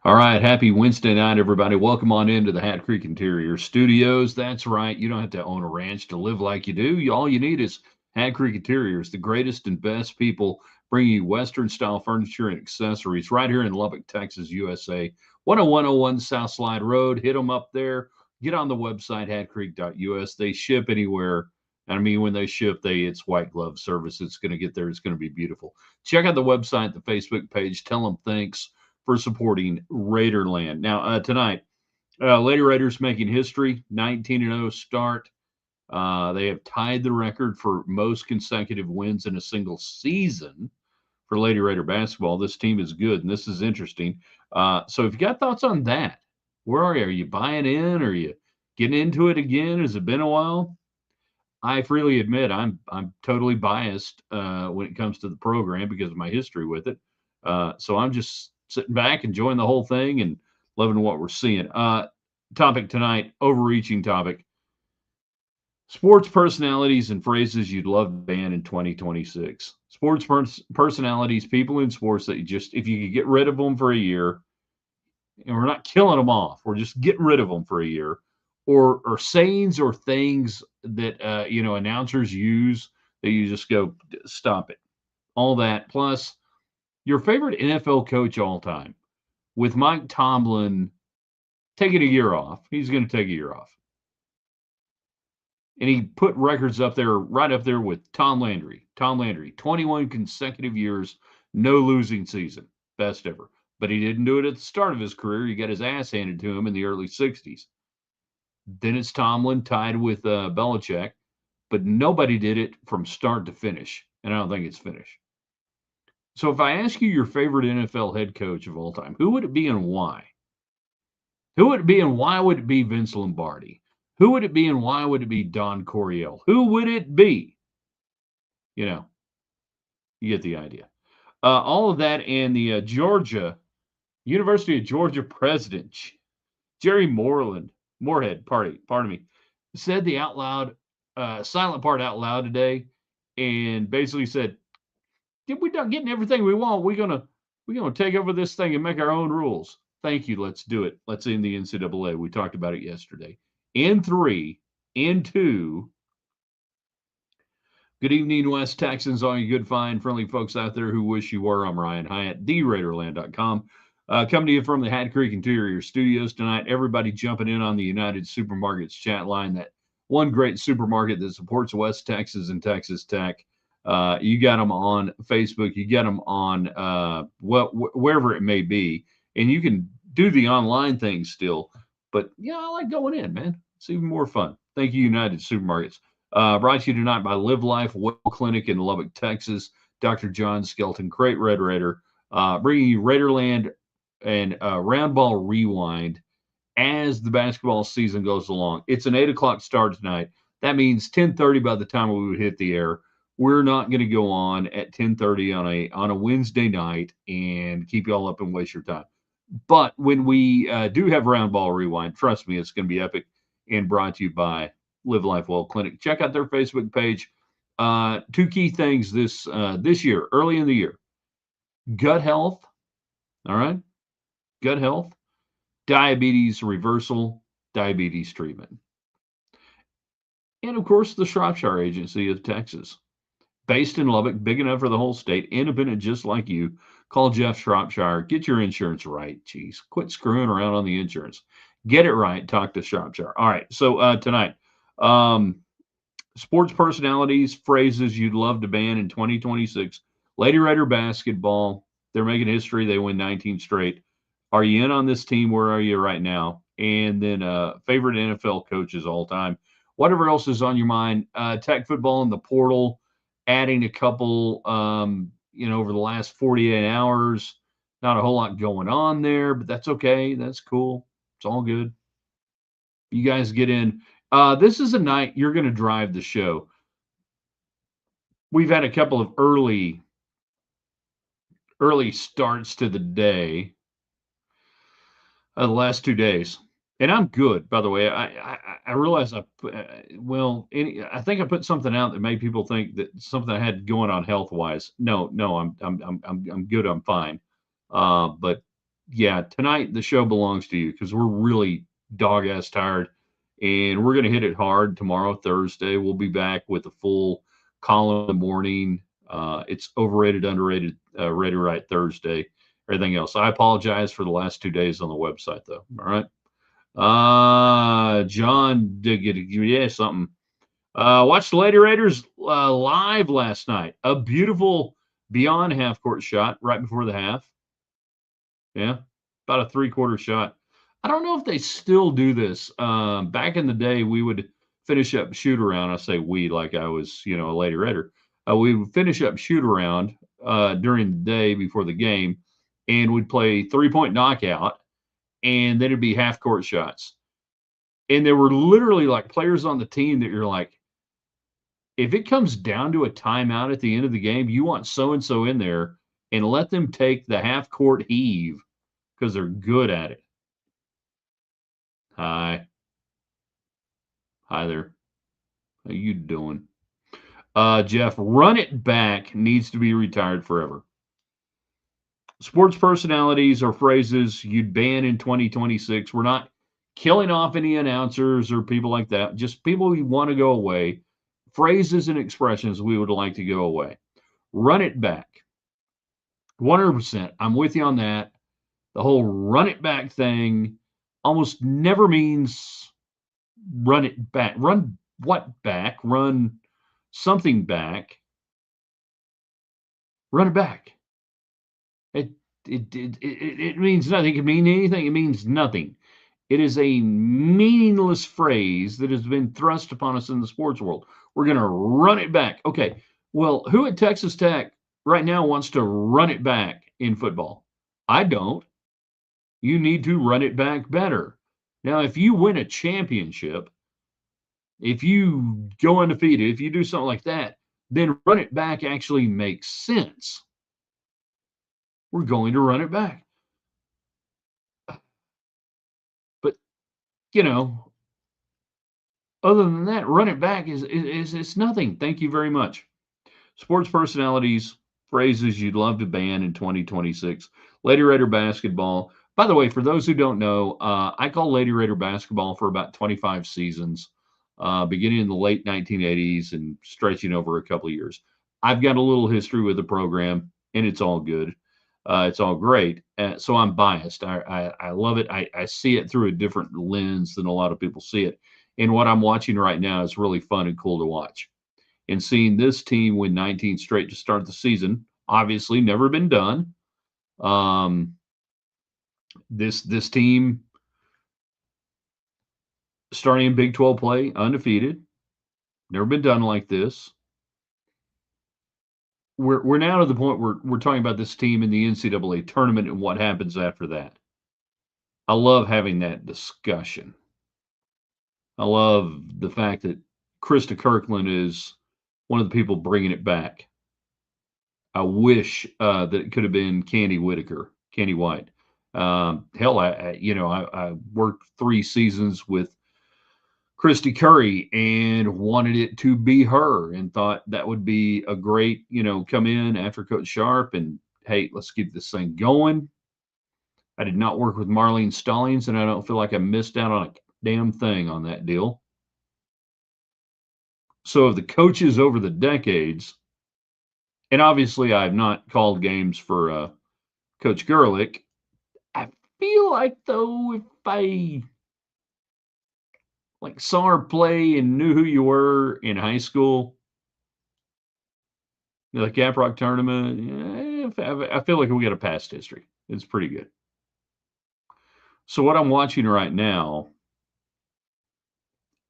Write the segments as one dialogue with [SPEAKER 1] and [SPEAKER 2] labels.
[SPEAKER 1] All right, happy Wednesday night, everybody. Welcome on into the Hat Creek Interior Studios. That's right, you don't have to own a ranch to live like you do. All you need is Hat Creek Interiors, the greatest and best people bringing you Western style furniture and accessories right here in Lubbock, Texas, USA. 10101 South Slide Road. Hit them up there. Get on the website, hatcreek.us. They ship anywhere. And I mean, when they ship, it's white glove service. It's going to get there. It's going to be beautiful. Check out the website, the Facebook page. Tell them thanks for supporting Raiderland. Now, tonight, Lady Raiders making history, 19-0 start. They have tied the record for most consecutive wins in a single season for Lady Raider basketball. This team is good, and this is interesting. So, if you got thoughts on that, where are you? Are you buying in? Are you getting into it again? Has it been a while? I freely admit I'm totally biased when it comes to the program because of my history with it. So I'm just sitting back, enjoying the whole thing, and loving what we're seeing. Topic tonight, overreaching topic: sports personalities and phrases you'd love to ban in 2026. Sports personalities, people in sports that if you could get rid of them for a year, and we're not killing them off. We're just getting rid of them for a year, or sayings or things that announcers use that you just go stop it. All that plus your favorite NFL coach all time with Mike Tomlin taking a year off. He's going to take a year off, and he put records up there, right up there with Tom Landry. Tom Landry, 21 consecutive years, no losing season, best ever. But he didn't do it at the start of his career. He got his ass handed to him in the early 60s. Then it's Tomlin tied with Belichick, but nobody did it from start to finish. And I don't think it's finished. So if I ask you your favorite NFL head coach of all time, who would it be and why? Who would it be and why would it be Vince Lombardi? Who would it be and why would it be Don Coryell? Who would it be? You know, you get the idea. All of that and the University of Georgia president, Jerry Moorhead, pardon me, said the silent part out loud today, and basically said, "If we're not getting everything we want, we're gonna take over this thing and make our own rules." Thank you. Let's do it. Let's end the NCAA. We talked about it yesterday. In three, in two. Good evening, West Texans, all you good, fine, friendly folks out there who wish you were. I'm Ryan Hyatt, TheRaiderland.com. Coming to you from the Hat Creek Interior Studios tonight. Everybody jumping in on the United Supermarkets chat line, that one great supermarket that supports West Texas and Texas Tech. You got them on Facebook. You get them on wherever it may be. And you can do the online thing still. But, yeah, I like going in, man. It's even more fun. Thank you, United Supermarkets. Brought to you tonight by Live Life Well Clinic in Lubbock, Texas. Dr. John Skelton, great Red Raider, bringing you Raiderland and Round Ball Rewind as the basketball season goes along. It's an 8 o'clock start tonight. That means 10:30 by the time we would hit the air. We're not going to go on at 10:30 on a Wednesday night and keep y'all up and waste your time. But when we do have Round Ball Rewind, trust me, it's going to be epic and brought to you by Live Life Well Clinic. Check out their Facebook page. Two key things this year, early in the year: gut health. All right, gut health, diabetes reversal, diabetes treatment, and of course the Shropshire Agency of Texas, based in Lubbock, big enough for the whole state, independent just like you. Call Jeff Shropshire. Get your insurance right. Jeez, quit screwing around on the insurance. Get it right. Talk to Shropshire. All right. So tonight, um, sports personalities, phrases you'd love to ban in 2026. Lady Raider basketball. They're making history. They win 19 straight. Are you in on this team? Where are you right now? And then favorite NFL coaches all time. Whatever else is on your mind. Tech football in the portal, adding a couple, over the last 48 hours. Not a whole lot going on there, but that's okay. That's cool. It's all good. You guys get in. This is a night you're going to drive the show. We've had a couple of early starts to the day, the last 2 days, and I'm good. By the way, I realize I think I put something out that made people think that something I had going on health wise. No, I'm good. I'm fine. But yeah, tonight the show belongs to you because we're really dog ass tired, and we're going to hit it hard tomorrow, Thursday. We'll be back with a full column in the morning. It's overrated, underrated, Ready Right Thursday, everything else. I apologize for the last 2 days on the website, though. All right. John did get yeah something. Watched the Lady Raiders live last night. A beautiful beyond half court shot right before the half. Yeah, about a three-quarter shot. I don't know if they still do this. Back in the day, we would finish up shoot around. I say we like I was, a Lady Raider. We would finish up shoot around during the day before the game, and we'd play three-point knockout, and then it'd be half-court shots. And there were literally like players on the team that you're like, if it comes down to a timeout at the end of the game, you want so and so in there and let them take the half-court heave because they're good at it. Hi. Hi there. How you doing? Jeff, run it back needs to be retired forever. Sports personalities or phrases you'd ban in 2026. We're not killing off any announcers or people like that. Just people we want to go away. Phrases and expressions we would like to go away. Run it back. 100%. I'm with you on that. The whole run it back thing almost never means run it back. Run what back? Run something back. Run it back. It means nothing. It can mean anything. It means nothing. It is a meaningless phrase that has been thrust upon us in the sports world. We're going to run it back. Okay. Well, who at Texas Tech right now wants to run it back in football? I don't. You need to run it back better. Now, if you win a championship, if you go undefeated, if you do something like that, then run it back actually makes sense. We're going to run it back. But, other than that, run it back is nothing. Thank you very much. Sports personalities, phrases you'd love to ban in 2026. Lady Raider basketball. By the way, for those who don't know, I call Lady Raider basketball for about 25 seasons, beginning in the late 1980s and stretching over a couple of years. I've got a little history with the program, and it's all good. It's all great. So I'm biased. I love it. I see it through a different lens than a lot of people see it. And what I'm watching right now is really fun and cool to watch. And seeing this team win 19 straight to start the season, obviously never been done. This team starting in Big 12 play, undefeated, never been done like this. We're now to the point where we're talking about this team in the NCAA tournament and what happens after that. I love having that discussion. I love the fact that Krista Kirkland is one of the people bringing it back. I wish that it could have been Candy White. Hell, I worked 3 seasons with Christy Curry and wanted it to be her and thought that would be a great, come in after Coach Sharp and, hey, let's keep this thing going. I did not work with Marlene Stallings, and I don't feel like I missed out on a damn thing on that deal. So of the coaches over the decades, and obviously I've not called games for Coach Gerlich, I feel like, though, if I saw her play and knew who you were in high school, the Caprock tournament, I feel like we got a past history. It's pretty good. So what I'm watching right now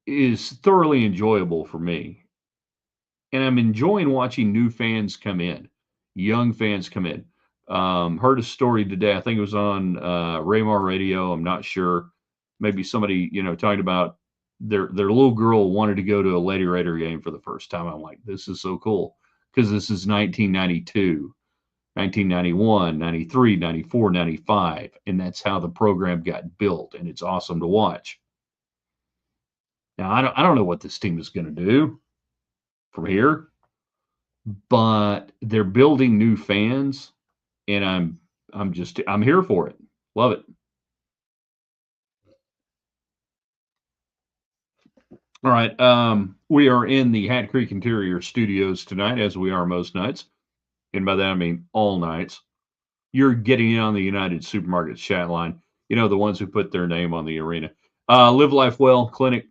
[SPEAKER 1] is thoroughly enjoyable for me. And I'm enjoying watching new fans come in, young fans come in. Heard a story today. I think it was on Raymar Radio. I'm not sure. Maybe somebody, talking about their little girl wanted to go to a Lady Raider game for the first time. I'm like, this is so cool because this is 1992, 1991, 93, 94, 95. And that's how the program got built. And it's awesome to watch. Now, I don't know what this team is going to do from here, but they're building new fans, and I'm here for it. Love it. All right. We are in the Hat Creek Interior Studios tonight, as we are most nights. And by that, I mean all nights. You're getting in on the United Supermarkets chat line. You know, the ones who put their name on the arena. Live Life Well Clinic.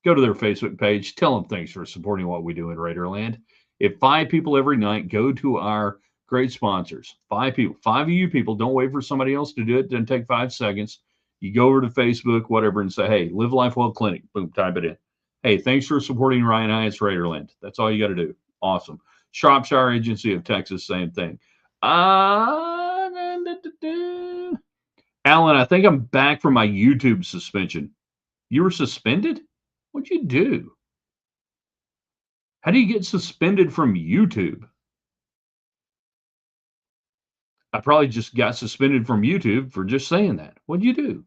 [SPEAKER 1] Go to their Facebook page. Tell them thanks for supporting what we do in Raiderland. If 5 people every night go to our great sponsors, 5 people, 5 of you people, don't wait for somebody else to do it. It doesn't take 5 seconds. You go over to Facebook, whatever, and say, hey, Live Life Well Clinic. Boom, type it in. Hey, thanks for supporting Ryan Hyatt's Raiderland. That's all you got to do. Awesome. Shropshire Agency of Texas, same thing. Alan, I think I'm back from my YouTube suspension. You were suspended? What'd you do? How do you get suspended from YouTube? I probably just got suspended from YouTube for just saying that. What'd you do?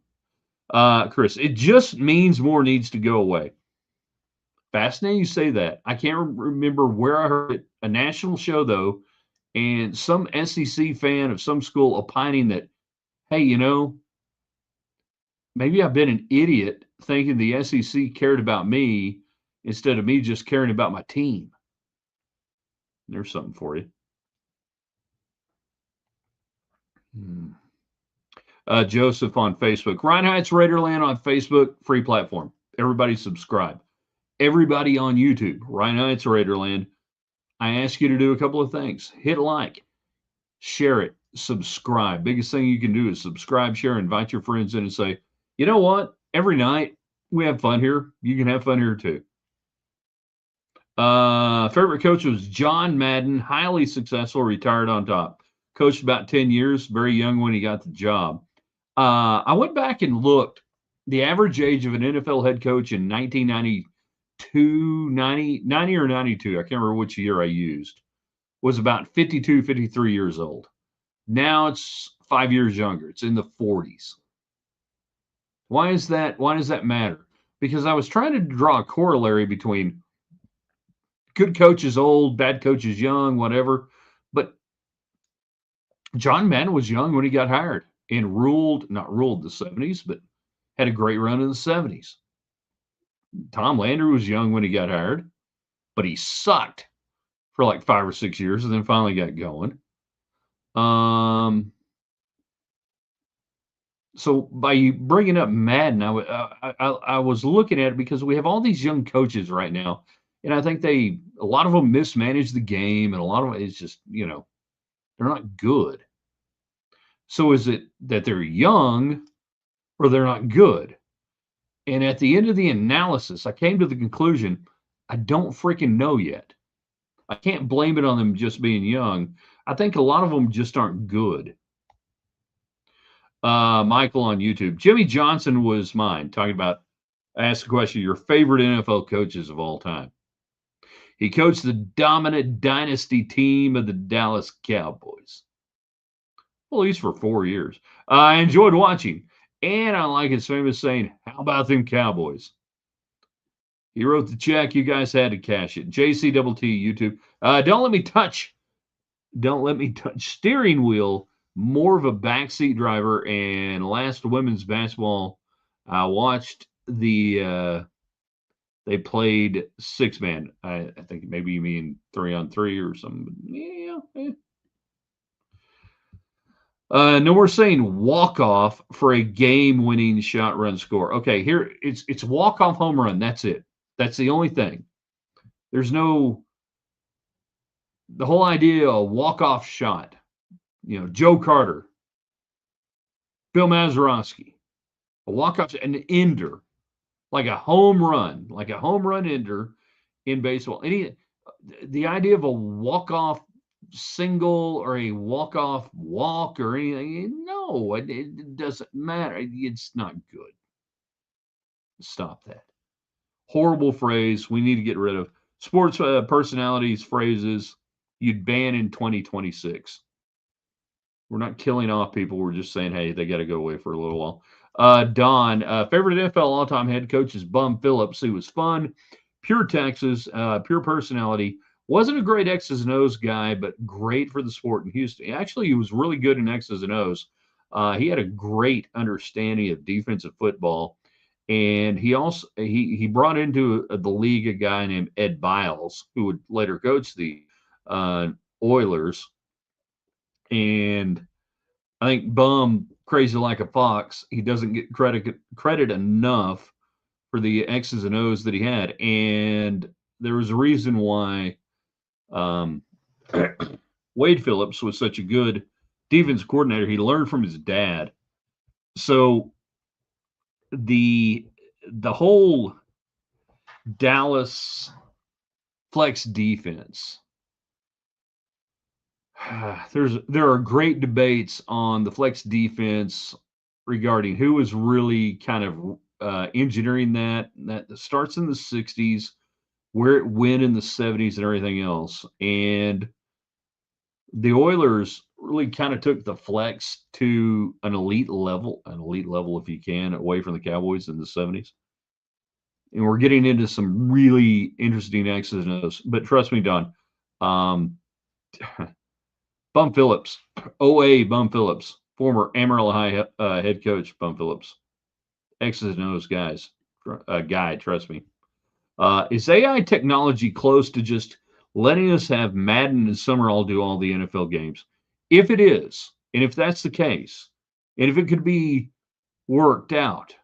[SPEAKER 1] Chris, it just means more needs to go away. Fascinating you say that. I can't remember where I heard it. A national show, though, and some SEC fan of some school opining that, hey, you know, maybe I've been an idiot thinking the SEC cared about me instead of me just caring about my team. There's something for you. Joseph on Facebook. Ryan Hyatt's Raiderland on Facebook, free platform. Everybody subscribe. Everybody on YouTube, Ryan Hyatt's Raiderland. I ask you to do a couple of things. Hit like, share it, subscribe. Biggest thing you can do is subscribe, share, invite your friends in and say, you know what? Every night we have fun here. You can have fun here too. Favorite coach was John Madden, highly successful, retired on top. Coached about 10 years, very young when he got the job. I went back and looked. The average age of an NFL head coach in 1992, 90 or 92, I can't remember which year I used, was about 52, 53 years old. Now it's 5 years younger. It's in the 40s. Why is that? Why does that matter? Because I was trying to draw a corollary between good coaches old, bad coaches young, whatever. But John Madden was young when he got hired and not ruled the 70s, but had a great run in the 70s. Tom Landry was young when he got hired, but he sucked for like 5 or 6 years and then finally got going. So by bringing up Madden, I was looking at it because we have all these young coaches right now, and I think a lot of them mismanage the game, and a lot of it's just they're not good. So is it that they're young or they're not good? And at the end of the analysis, I came to the conclusion I don't freaking know yet. I can't blame it on them just being young. I think a lot of them just aren't good. Michael on YouTube. Jimmy Johnson was mine. Talking about, I asked the question, your favorite NFL coaches of all time. He coached the dominant dynasty team of the Dallas Cowboys. Well, at least for 4 years. I enjoyed watching. And I like his famous saying, how about them Cowboys? He wrote the check. You guys had to cash it. JCTT YouTube. Don't let me touch steering wheel. More of a backseat driver. And last women's basketball, I watched they played 6-man. I think maybe you mean 3-on-3 or something. Yeah. No, we're saying walk-off for a game-winning shot, run, score. Okay, here it's walk-off home run. That's it. That's the only thing. There's the whole idea of walk-off shot. Joe Carter, Bill Mazeroski, a walk-off, an ender, like a home run ender in baseball. The idea of a walk-off single or a walk-off walk or anything, no, it doesn't matter. It's not good. Stop that. Horrible phrase we need to get rid of. Sports personalities phrases you'd ban in 2026. We're not killing off people. We're just saying, hey, they got to go away for a little while. Don, favorite NFL all-time head coach is Bum Phillips. He was fun, pure Texas, pure personality. Wasn't a great X's and O's guy, but great for the sport in Houston. Actually, he was really good in X's and O's. He had a great understanding of defensive football, and he brought into the league a guy named Ed Biles, who would later coach the uh, Oilers. And I think Bum, crazy like a fox, he doesn't get credit enough for the X's and O's that he had, and there was a reason why um, Wade Phillips was such a good defense coordinator. He learned from his dad. So the whole Dallas flex defense, there are great debates on the flex defense regarding who was really kind of engineering that. That starts in the 60s, where it went in the 70s, and everything else. And the Oilers really kind of took the flex to an elite level if you can, away from the Cowboys in the 70s. And we're getting into some really interesting X's and O's. But trust me, Don, um, Bum Phillips, OA Bum Phillips, former Amarillo High head coach Bum Phillips, X's and O's guy, trust me. Is AI technology close to just letting us have Madden and Summerall do all the NFL games? If it is, and if that's the case, and if it could be worked out,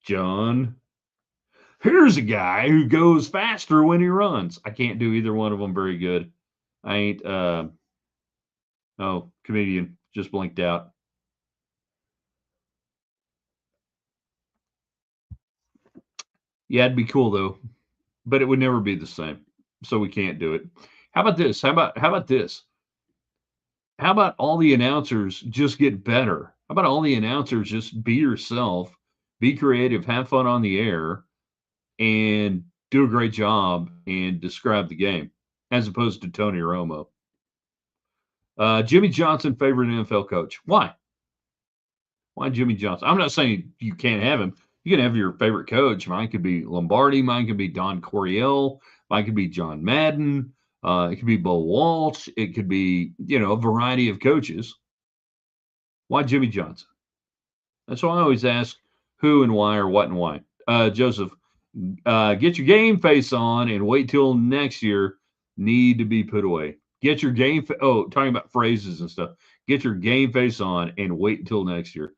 [SPEAKER 1] John, here's a guy who goes faster when he runs. I can't do either one of them very good. I ain't, oh, comedian, just blinked out. Yeah, it'd be cool though, but it would never be the same. So we can't do it. How about this? How about this? How about all the announcers just get better? How about all the announcers just be yourself, be creative, have fun on the air, and do a great job and describe the game, as opposed to Tony Romo. Jimmy Johnson, favorite NFL coach. Why? Why Jimmy Johnson? I'm not saying you can't have him. You can have your favorite coach. Mine could be Lombardi. Mine could be Don Coryell. Mine could be John Madden. It could be Bo Walsh. It could be, a variety of coaches. Why Jimmy Johnson? That's why I always ask who and why, or what and why. Joseph, get your game face on and wait till next year. Need to be put away. Get your talking about phrases and stuff. Get your game face on and wait until next year.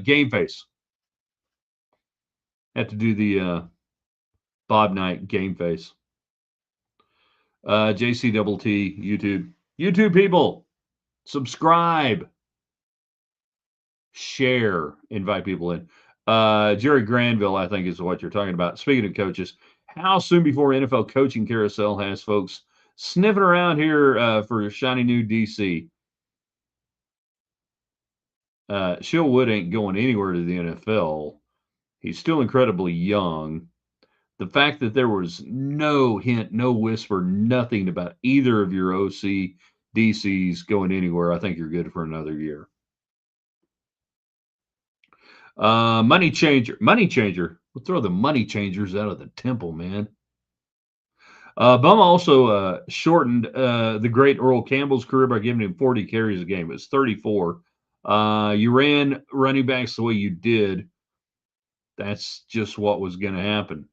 [SPEAKER 1] Game face. Have to do the Bob Knight game face. JC Double T, YouTube people, subscribe, share, invite people in. Jerry Granville, I think, is what you're talking about. Speaking of coaches, how soon before NFL coaching carousel has folks sniffing around here for shiny new DC? Shill Wood ain't going anywhere to the NFL. He's still incredibly young. The fact that there was no hint, no whisper, nothing about either of your OC DCs going anywhere, I think you're good for another year. Money changer. We'll throw the money changers out of the temple, man. Bum also shortened the great Earl Campbell's career by giving him 40 carries a game. It was 34. You ran running backs the way you did. That's just what was going to happen.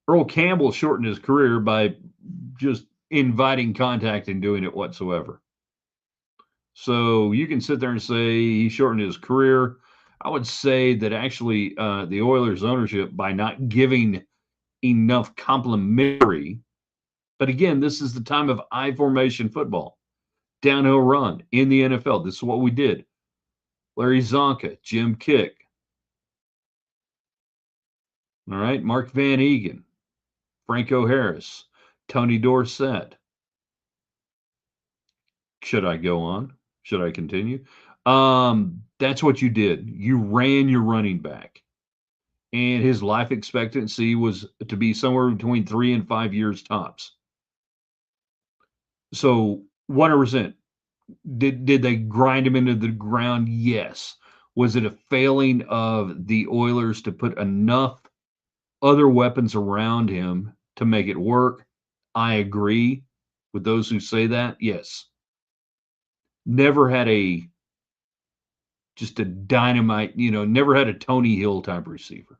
[SPEAKER 1] Earl Campbell shortened his career by just inviting contact and doing it whatsoever. So you can sit there and say he shortened his career. I would say that actually the Oilers ownership, by not giving enough complimentary, but again, this is the time of I formation football, downhill run in the NFL. This is what we did. Larry Zonka, Jim Kick. All right, Mark Van Egan, Franco Harris, Tony Dorsett. Should I go on? Should I continue? That's what you did. You ran your running back. And his life expectancy was to be somewhere between 3 and 5 years tops. So 100%. Did they grind him into the ground? Yes. Was it a failing of the Oilers to put enough other weapons around him to make it work? I agree with those who say that. Yes. never had just a dynamite, never had a Tony Hill type receiver.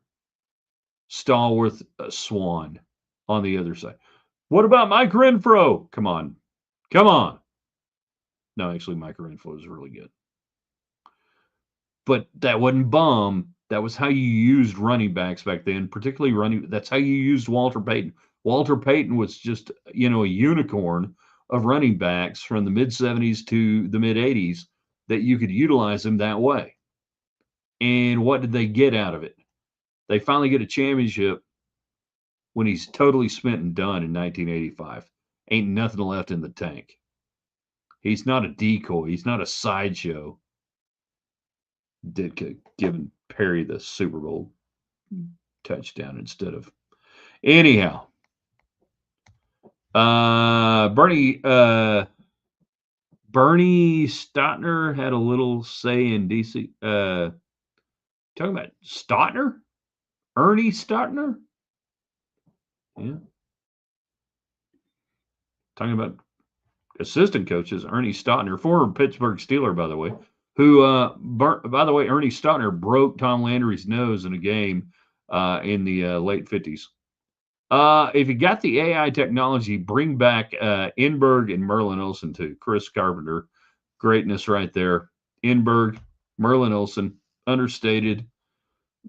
[SPEAKER 1] Stallworth, Swan on the other side. What about Mike Renfro? Come on. Come on. No, actually, Mike Renfro is really good. But that wasn't bum. That was how you used running backs back then, particularly running. That's how you used Walter Payton. Walter Payton was just, a unicorn of running backs from the mid 70s to the mid 80s that you could utilize them that way. And what did they get out of it? They finally get a championship when he's totally spent and done in 1985. Ain't nothing left in the tank. He's not a decoy. He's not a sideshow. Ditka giving Perry the Super Bowl touchdown instead of. Anyhow, Bernie Stotner had a little say in DC. Talking about Stotner, Ernie Stotner. Yeah. Talking about assistant coaches, Ernie Stotner, former Pittsburgh Steeler, by the way, who, by the way, Ernie Stotner broke Tom Landry's nose in a game in the late 50s. If you got the AI technology, bring back Enberg and Merlin Olsen too. Chris Carpenter, greatness right there. Enberg, Merlin Olsen, understated.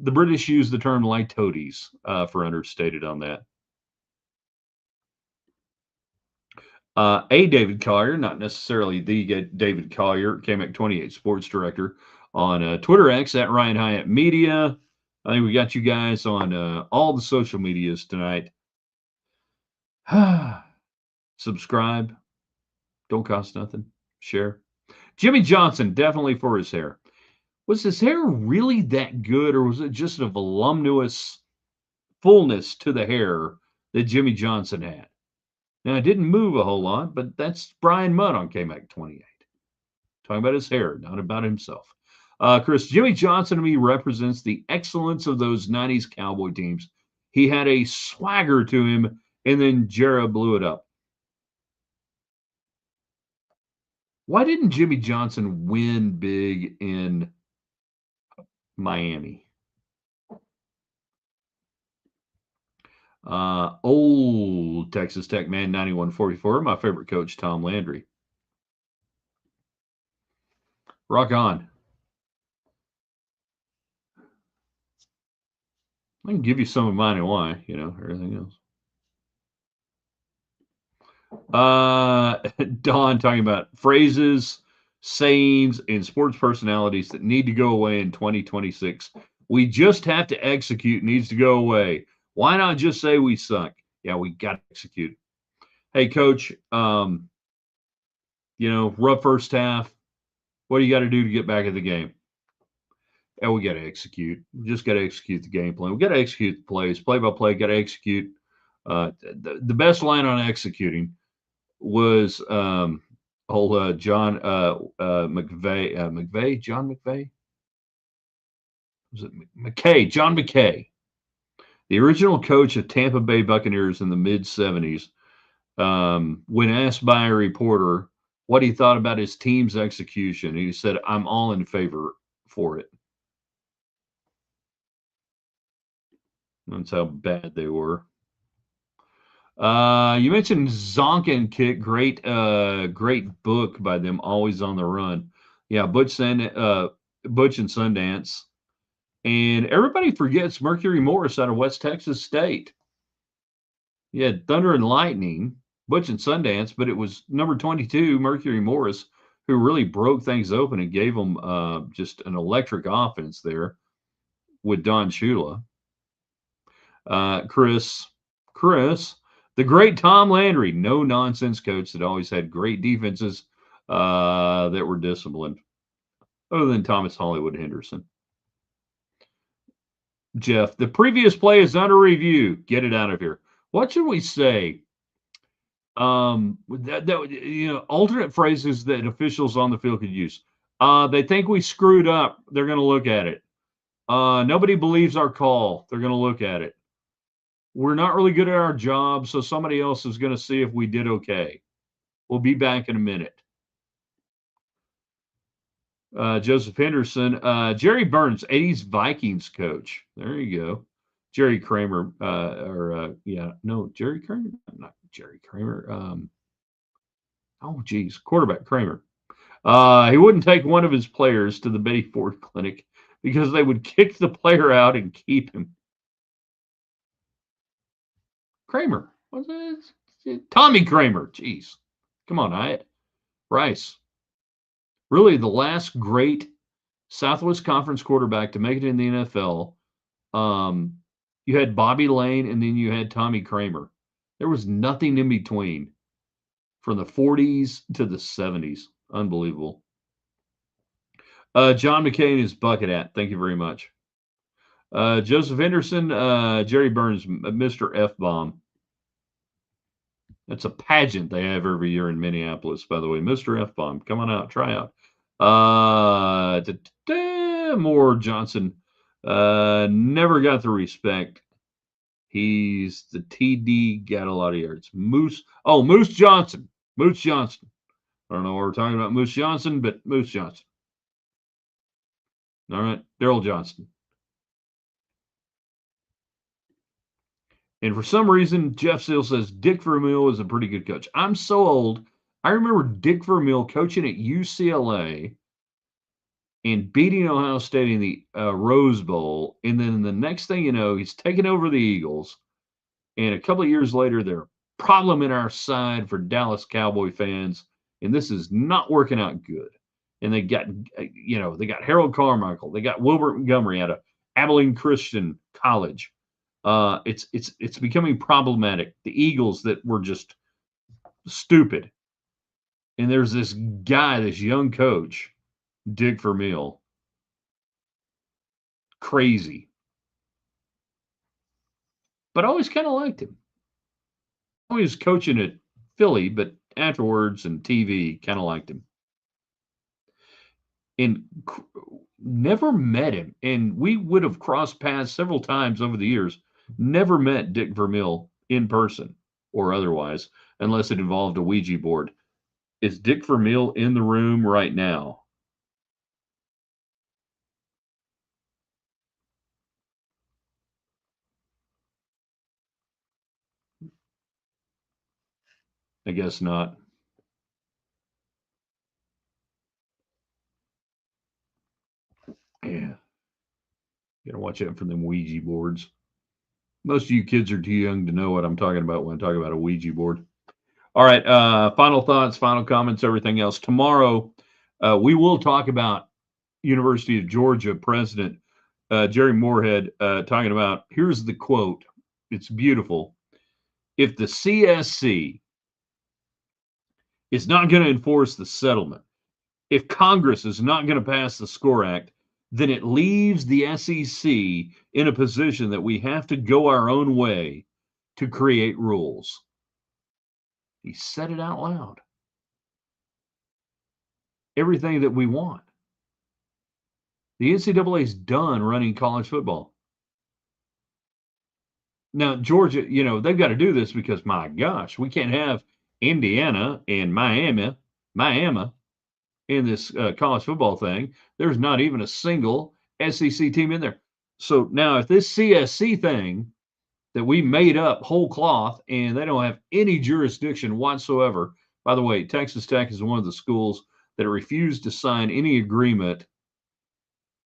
[SPEAKER 1] The British use the term like toadies for understated on that. A David Collier, not necessarily the David Collier, KMAC 28 sports director on Twitter X at Ryan Hyatt Media. I think we got you guys on all the social medias tonight. Subscribe. Don't cost nothing. Share. Jimmy Johnson, definitely for his hair. Was his hair really that good, or was it just a voluminous fullness to the hair that Jimmy Johnson had? Now, it didn't move a whole lot, but that's Brian Mudd on KMAC 28. Talking about his hair, not about himself. Chris, Jimmy Johnson to me represents the excellence of those 90s Cowboy teams. He had a swagger to him, and then Jarrah blew it up. Why didn't Jimmy Johnson win big in Miami? Old Texas Tech man, 9144. My favorite coach, Tom Landry. Rock on. I can give you some of mine and why, everything else. Don talking about phrases, sayings, and sports personalities that need to go away in 2026. We just have to execute, needs to go away. Why not just say we suck? Yeah, we got to execute. Hey, coach, rough first half. What do you got to do to get back in the game? Yeah, we got to execute. We just got to execute the game plan. We got to execute the plays, play by play. Got to execute. The best line on executing was John McVay. John McVay. Was it McKay? John McKay, the original coach of Tampa Bay Buccaneers in the mid 70s. When asked by a reporter what he thought about his team's execution, he said, "I'm all in favor for it." That's how bad they were. You mentioned Zonk and Kick. Great book by them. Always on the Run. Yeah, Butch and Sundance. And everybody forgets Mercury Morris out of West Texas State. Yeah, Thunder and Lightning, Butch and Sundance, but it was number 22, Mercury Morris, who really broke things open and gave them just an electric offense there with Don Shula. Chris, the great Tom Landry, no nonsense coach that always had great defenses that were disciplined, other than Thomas Hollywood Henderson. Jeff, the previous play is under review. Get it out of here. What should we say? Alternate phrases that officials on the field could use. They think we screwed up. They're going to look at it. Nobody believes our call. They're going to look at it. We're not really good at our job, so somebody else is going to see if we did okay. We'll be back in a minute. Joseph Henderson, Jerry Burns, 80s Vikings coach. There you go. Jerry Kramer, Jerry Kramer, not Jerry Kramer. Quarterback Kramer. He wouldn't take one of his players to the Betty Ford Clinic because they would kick the player out and keep him. Kramer. What's it? Tommy Kramer. Jeez. Come on, Rice. Really, the last great Southwest Conference quarterback to make it in the NFL. You had Bobby Lane and then you had Tommy Kramer. There was nothing in between from the 40s to the 70s. Unbelievable. John McCain is bucket at. Thank you very much. Joseph Henderson, Jerry Burns, Mr. F-Bomb. That's a pageant they have every year in Minneapolis, by the way. Mr. F-Bomb, come on out, try out. Moore Johnson, never got the respect. He's the TD, got a lot of yards. Moose Johnson. Moose Johnson. I don't know what we're talking about, Moose Johnson, but Moose Johnson. All right, Daryl Johnston. And for some reason, Jeff Seal says Dick Vermeil is a pretty good coach. I'm so old. I remember Dick Vermeil coaching at UCLA and beating Ohio State in the Rose Bowl. And then the next thing you know, he's taking over the Eagles. And a couple of years later, they're a problem in our side for Dallas Cowboy fans. And this is not working out good. And they got Harold Carmichael. They got Wilbert Montgomery out of Abilene Christian College. It's becoming problematic. The Eagles that were just stupid. And there's this guy, this young coach, Dick Vermeil. Crazy. But I always kind of liked him. I was coaching at Philly, but afterwards and TV, kind of liked him. And never met him. And we would have crossed paths several times over the years. Never met Dick Vermeil in person or otherwise, unless it involved a Ouija board. Is Dick Vermeil in the room right now? I guess not. Yeah. Gotta watch out for them Ouija boards. Most of you kids are too young to know what I'm talking about when I talk about a Ouija board. All right. Final thoughts, final comments, everything else. Tomorrow, we will talk about University of Georgia President Jerry Moorhead talking about, here's the quote. It's beautiful. If the CSC is not going to enforce the settlement, if Congress is not going to pass the SCORE Act, then it leaves the SEC in a position that we have to go our own way to create rules. He said it out loud. Everything that we want. The NCAA is done running college football. Now, Georgia, they've got to do this because, my gosh, we can't have Indiana and Miami in this college football thing. There's not even a single SEC team in there. So now if this CSC thing that we made up whole cloth and they don't have any jurisdiction whatsoever, by the way, Texas Tech is one of the schools that refused to sign any agreement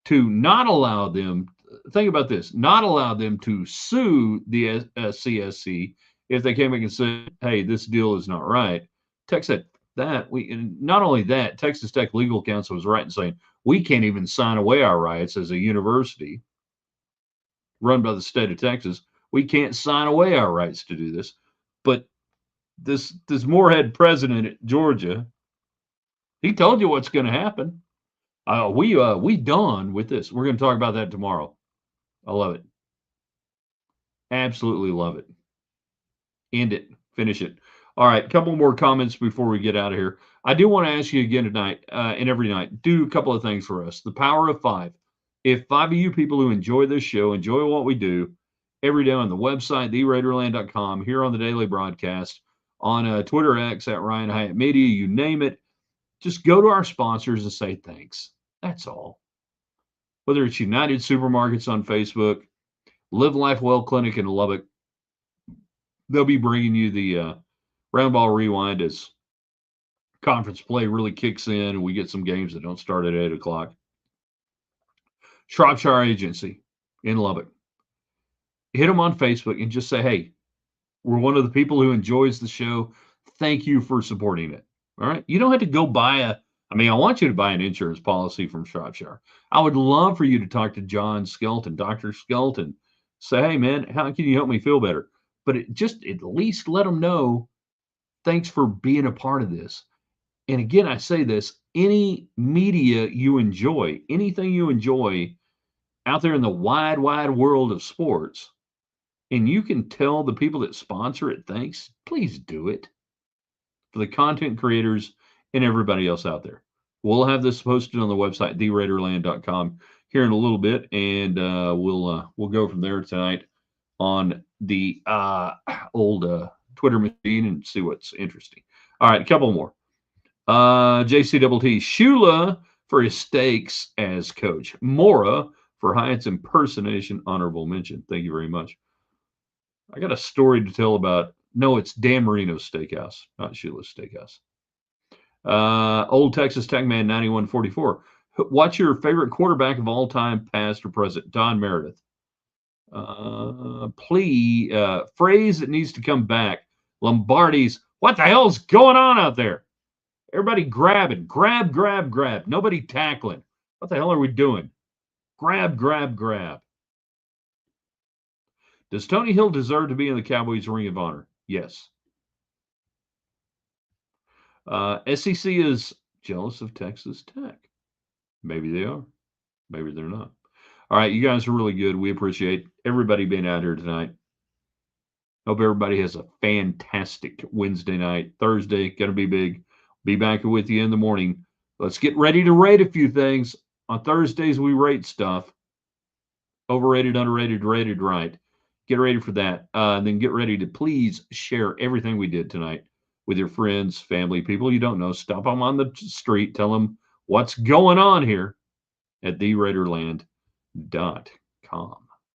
[SPEAKER 1] to not allow them, think about this, not allow them to sue the CSC if they came back and said, hey, this deal is not right. Tech said, not only that, Texas Tech legal counsel was right in saying we can't even sign away our rights as a university run by the state of Texas. We can't sign away our rights to do this. But this Moorhead president at Georgia, he told you what's going to happen. We done with this. We're going to talk about that tomorrow. I love it. Absolutely love it. End it. Finish it. All right, a couple more comments before we get out of here. I do want to ask you again tonight and every night, do a couple of things for us. The power of 5. If 5 of you people who enjoy this show, enjoy what we do every day on the website, theraiderland.com, here on the daily broadcast, on Twitter X at Ryan Hyatt Media, you name it, just go to our sponsors and say thanks. That's all. Whether it's United Supermarkets on Facebook, Live Life Well Clinic in Lubbock, they'll be bringing you the Round Ball Rewind as conference play really kicks in and we get some games that don't start at 8 o'clock. Shropshire Agency in Lubbock. Hit them on Facebook and just say, hey, we're one of the people who enjoys the show. Thank you for supporting it. All right. You don't have to go buy I want you to buy an insurance policy from Shropshire. I would love for you to talk to John Skelton, Dr. Skelton. Say, hey, man, how can you help me feel better? But just at least let them know, thanks for being a part of this. And again, I say this, any media you enjoy, anything you enjoy out there in the wide, wide world of sports, and you can tell the people that sponsor it thanks, please do it for the content creators and everybody else out there. We'll have this posted on the website, theraiderland.com, here in a little bit, and we'll go from there tonight on the old Twitter machine and see what's interesting. All right, a couple more. JCTT, Shula for his stakes as coach. Mora for Hyatt's impersonation, honorable mention. Thank you very much. I got a story to tell about. No, it's Dan Marino's Steakhouse, not Shula's Steakhouse. Old Texas Tech Man 9144. What's your favorite quarterback of all time, past or present? Don Meredith. Phrase that needs to come back. Lombardi's, what the hell's going on out there? Everybody grabbing. Grab. Nobody tackling. What the hell are we doing? Grab. Does Tony Hill deserve to be in the Cowboys Ring of Honor? Yes. SEC is jealous of Texas Tech. Maybe they are. Maybe they're not. All right, you guys are really good. We appreciate everybody being out here tonight. Hope everybody has a fantastic Wednesday night. Thursday, going to be big. Be back with you in the morning. Let's get ready to rate a few things. On Thursdays, we rate stuff. Overrated, underrated, rated right. Get ready for that. And then get ready to please share everything we did tonight with your friends, family, people you don't know. Stop them on the street. Tell them what's going on here at theraiderland.com.